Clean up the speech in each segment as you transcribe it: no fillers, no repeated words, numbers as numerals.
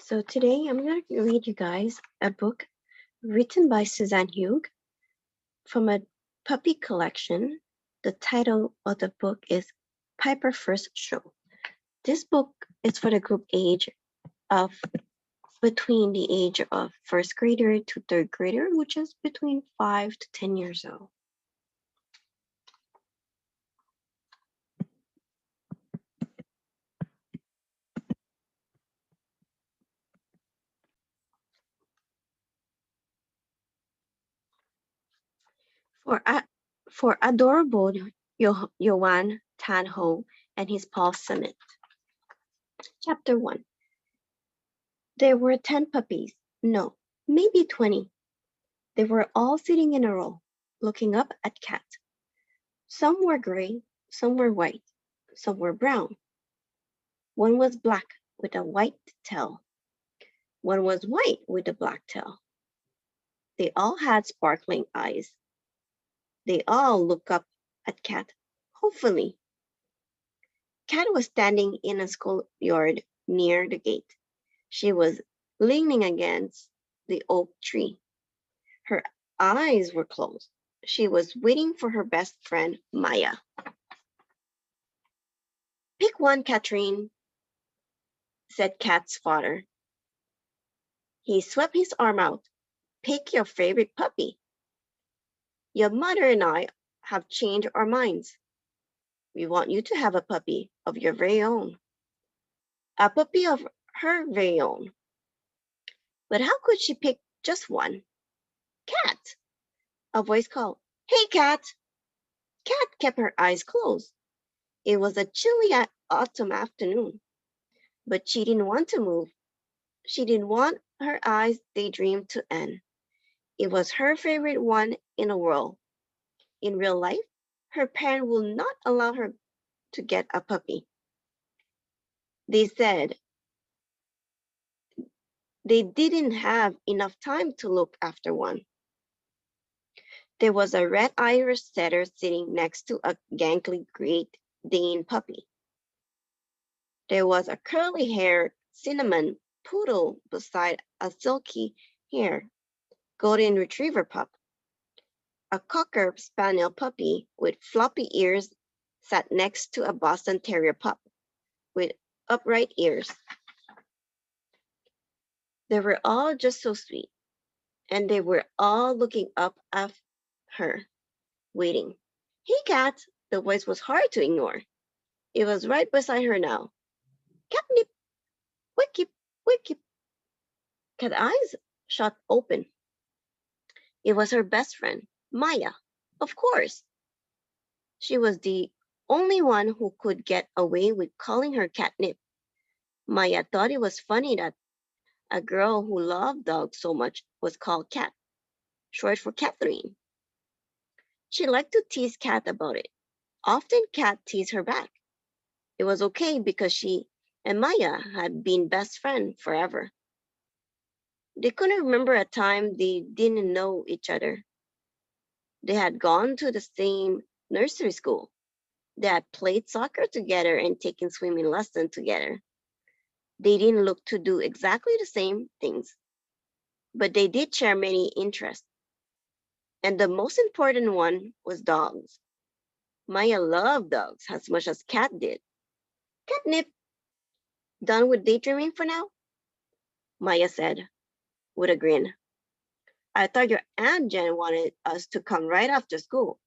So today I'm going to read you guys a book written by Suzanne Hughes from a puppy collection. The title of the book is Piper's First Show. This book is for the group age of between the age of first grader to third grader, which is between 5 to 10 years old. For adorable Johan Tanho and his Paul Summit. Chapter 1. There were 10 puppies. No, maybe 20. They were all sitting in a row, looking up at Cat. Some were gray, some were white, some were brown. One was black with a white tail. One was white with a black tail. They all had sparkling eyes. They all looked up at Cat, hopefully. Cat was standing in a schoolyard near the gate. She was leaning against the oak tree. Her eyes were closed. She was waiting for her best friend, Maya. Pick one, Catherine, said Cat's father. He swept his arm out. Pick your favorite puppy. Your mother and I have changed our minds. We want you to have a puppy of your very own. A puppy of her very own. But how could she pick just one? Cat! A voice called, Hey, Cat! Cat kept her eyes closed. It was a chilly autumn afternoon, but she didn't want to move. She didn't want her eyes daydream to end. It was her favorite one in the world. In real life, her parents will not allow her to get a puppy. They said they didn't have enough time to look after one. There was a red Irish setter sitting next to a gangly Great Dane puppy. There was a curly-haired cinnamon poodle beside a silky-haired golden retriever pup. A cocker spaniel puppy with floppy ears sat next to a Boston Terrier pup with upright ears. They were all just so sweet, and they were all looking up at her, waiting. Hey, Cat! The voice was hard to ignore. It was right beside her now. Catnip! Wickip! Wickip! Cat's eyes shut open. It was her best friend, Maya, of course. She was the only one who could get away with calling her Catnip. Maya thought it was funny that a girl who loved dogs so much was called Cat, short for Catherine. She liked to tease Cat about it. Often Cat teased her back. It was okay because she and Maya had been best friends forever. They couldn't remember a time they didn't know each other. They had gone to the same nursery school. They had played soccer together and taken swimming lessons together. They didn't look to do exactly the same things, but they did share many interests. And the most important one was dogs. Maya loved dogs as much as Cat did. Catnip, done with daydreaming for now? Maya said with a grin. I thought your Aunt Jen wanted us to come right after school.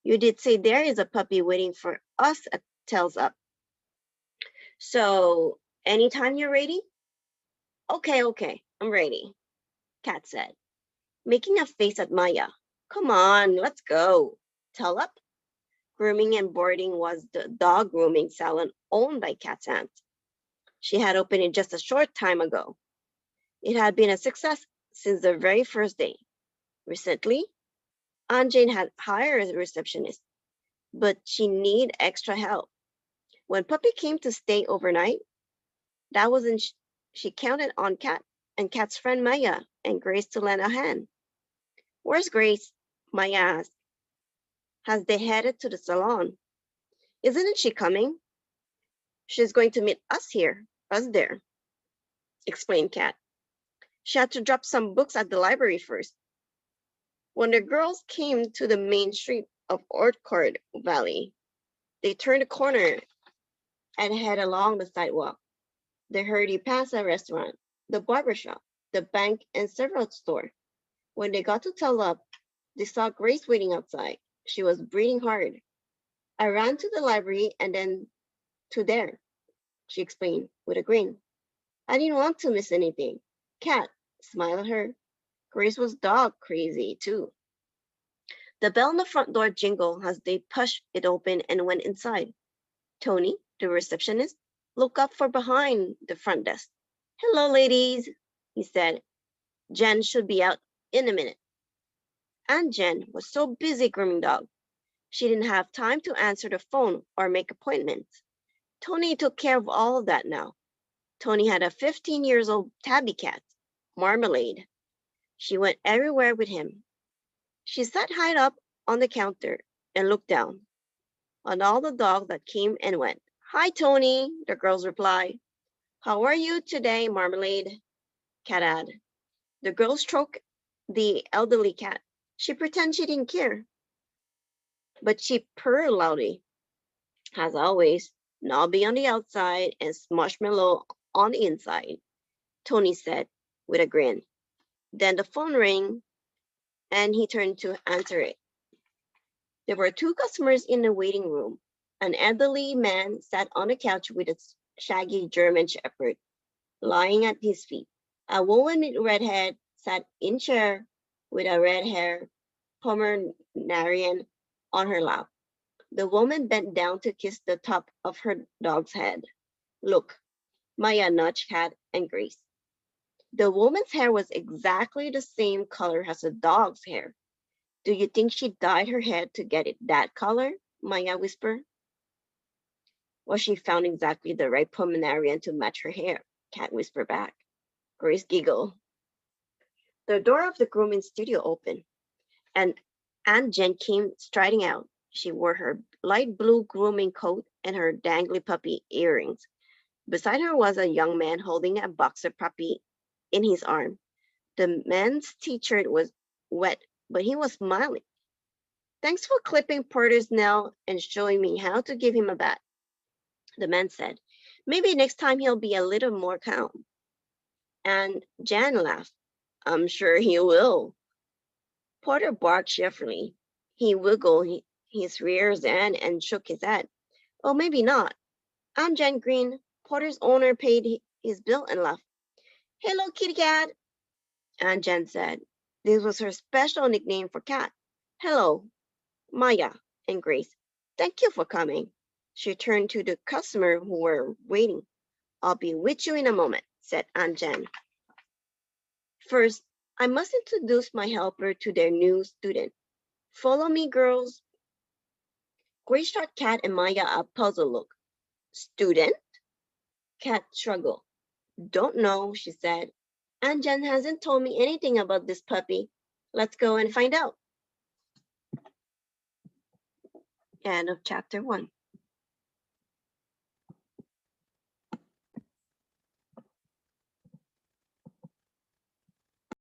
You did say there is a puppy waiting for us at Tails Up. So, anytime you're ready? Okay, I'm ready, Cat said, making a face at Maya. Come on, let's go. Tail Up? Grooming and Boarding was the dog grooming salon owned by Cat's aunt. She had opened it just a short time ago. It had been a success since the very first day. Recently, Aunt Jane had hired a receptionist, but she needed extra help. When Puppy came to stay overnight, that wasn't she counted on Cat and Cat's friend Maya and Grace to lend a hand. Where's Grace? Maya asked. Has they headed to the salon? Isn't she coming? She's going to meet us here, us there. explained Kat. She had to drop some books at the library first. When the girls came to the main street of Orchard Valley, they turned a corner and head along the sidewalk. They hurried past a restaurant, the barber shop, the bank, and several stores. When they got to Tell Up, they saw Grace waiting outside. She was breathing hard. I ran to the library and then to there, she explained with a grin. I didn't want to miss anything. Kat smiled at her. Grace was dog crazy too. The bell on the front door jingled as they pushed it open and went inside. Tony, the receptionist, looked up from behind the front desk. Hello, ladies, he said. Jen should be out in a minute. Aunt Jen was so busy grooming dogs. She didn't have time to answer the phone or make appointments. Tony took care of all of that now. Tony had a 15-year-old tabby cat, Marmalade. She went everywhere with him. She sat high up on the counter and looked down on all the dogs that came and went. Hi, Tony, the girls replied. How are you today, Marmalade? Cat added. The girls stroked the elderly cat. She pretended she didn't care. But she purred loudly. As always, knobby on the outside and marshmallow on the inside, Tony said with a grin. Then the phone rang and he turned to answer it. There were two customers in the waiting room. An elderly man sat on a couch with a shaggy German shepherd lying at his feet. A woman with red hair sat in chair with a red-haired Pomeranian on her lap. The woman bent down to kiss the top of her dog's head. Look, Maya nudged Kat and Grace. The woman's hair was exactly the same color as the dog's hair. Do you think she dyed her hair to get it that color? Maya whispered. Well, she found exactly the right Pomeranian to match her hair, Kat whispered back. Grace giggled. The door of the grooming studio opened, and Aunt Jen came striding out. She wore her light blue grooming coat and her dangly puppy earrings. Beside her was a young man holding a boxer puppy in his arm. The man's t-shirt was wet, but he was smiling. Thanks for clipping Porter's nail and showing me how to give him a bath, the man said. Maybe next time he'll be a little more calm. And Jan laughed. I'm sure he will. Porter barked cheerfully. He wiggled his rear end and shook his head. Oh, maybe not. Aunt Jan grinned. Porter's owner paid his bill and left. Hello, kitty cat, Aunt Jan said. This was her special nickname for Cat. Hello, Maya and Grace. Thank you for coming. She turned to the customer who were waiting. I'll be with you in a moment, said Aunt Jan. First, I must introduce my helper to their new student. Follow me, girls. Grace shot Cat and Maya a puzzled look. Student? Cat struggled. Don't know, she said. Aunt Jen hasn't told me anything about this puppy. Let's go and find out. End of chapter 1.